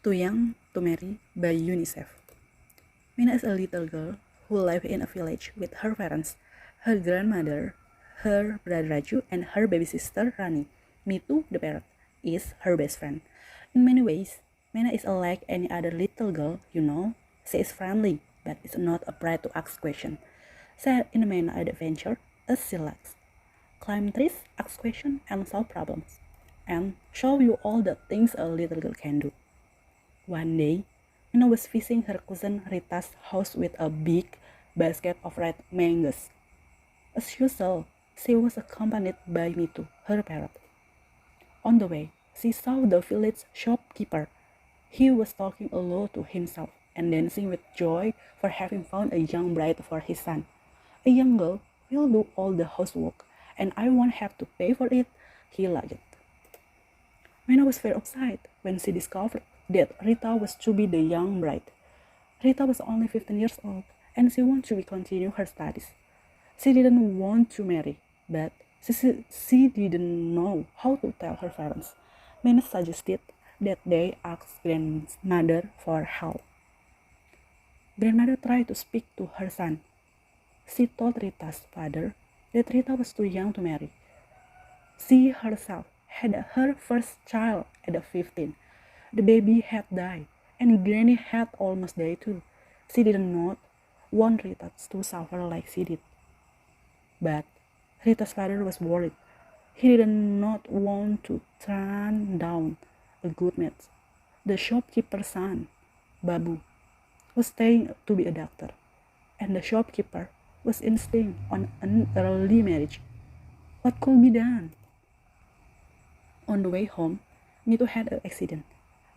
Too Young to Marry by UNICEF. Mina is a little girl who lived in a village with her parents, her grandmother, her brother Raju, and her baby sister Rani. Mitu, the parrot, is her best friend. In many ways, Mina is unlike any other little girl, you know. She is friendly, but is not afraid to ask questions. Set in a Mina adventure, as she likes. Climb trees, ask questions, and solve problems. And show you all the things a little girl can do. One day, Mina was visiting her cousin Rita's house with a big basket of red mangoes. As usual, she was accompanied by Mitu, her parrot. On the way, she saw the village shopkeeper. He was talking aloud to himself and dancing with joy for having found a young bride for his son. A young girl will do all the housework, and I won't have to pay for it, he laughed. Mina was very excited when she discovered that Rita was to be the young bride. Rita was only 15 years old, and she wanted to continue her studies. She didn't want to marry, but she didn't know how to tell her parents. Mina suggested that they ask grandmother for help. Grandmother tried to speak to her son. She told Rita's father that Rita was too young to marry. She herself had her first child at 15. The baby had died, and Granny had almost died too. She did not want Rita to suffer like she did. But Rita's father was worried. He did not want to turn down a good match. The shopkeeper's son, Babu, was staying to be a doctor, and the shopkeeper was insisting on an early marriage. What could be done? On the way home, Mitu had an accident.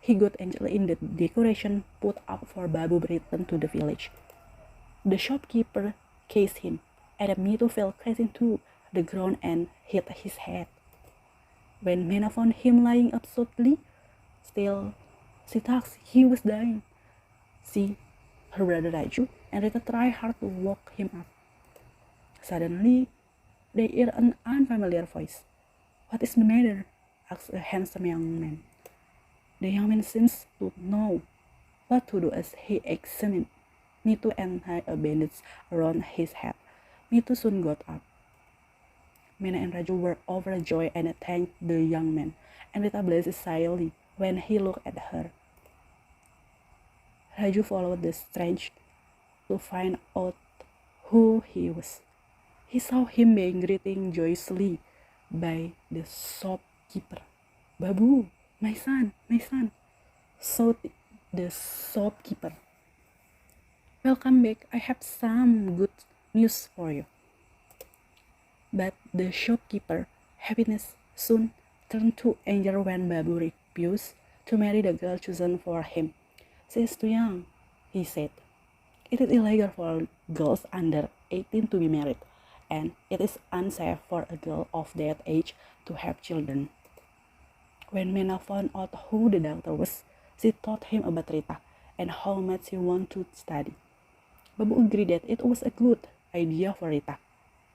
He got injured in the decoration put up for Babu return to the village. The shopkeeper cased him, and Mitu fell crashing to the ground and hit his head. When Mina found him lying absolutely still, she thought he was dying. She, her brother Raju, and Rita tried hard to wake him up. Suddenly, they heard an unfamiliar voice. "What is the matter?" asked a handsome young man. The young man seems to know what to do as he examined Mitu and tied a bandage around his head. Mitu soon got up. Mina and Raju were overjoyed and thanked the young man, and Rita blushed shyly when he looked at her. Raju followed the stranger to find out who he was. He saw him being greeted joyously by the shopkeeper. "Babu, my son, shouted the shopkeeper. "Welcome back, I have some good news for you." But the shopkeeper, happiness soon turned to anger when Babu refused to marry the girl chosen for him. "She is too young," he said. "It is illegal for girls under 18 to be married, and it is unsafe for a girl of that age to have children." When Mina found out who the doctor was, she told him about Rita and how much she wanted to study. Babu agreed that it was a good idea for Rita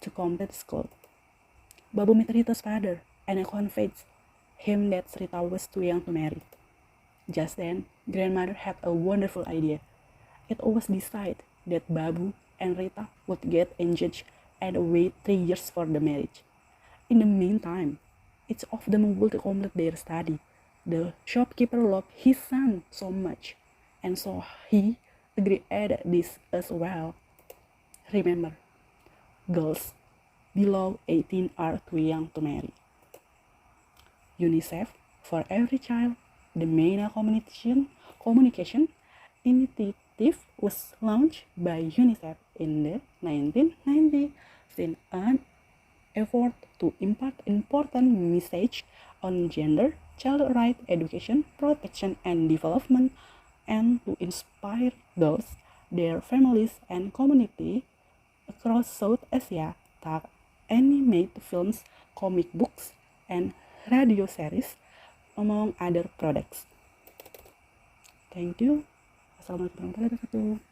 to complete school. Babu met Rita's father and convinced him that Rita was too young to marry. Just then, grandmother had a wonderful idea. It was decided that Babu and Rita would get engaged and wait 3 years for the marriage. In the meantime, each of them would complete their study. The shopkeeper loved his son so much, and so he agreed at this as well. Remember, girls below 18 are too young to marry. UNICEF for every child, the MENA communication initiative was launched by UNICEF in the 1990s in an effort to impart important message on gender, child rights, education, protection, and development, and to inspire girls, their families, and community across South Asia through animated films, comic books, and radio series, among other products. Thank you. Assalamualaikum warahmatullahi wabarakatuh.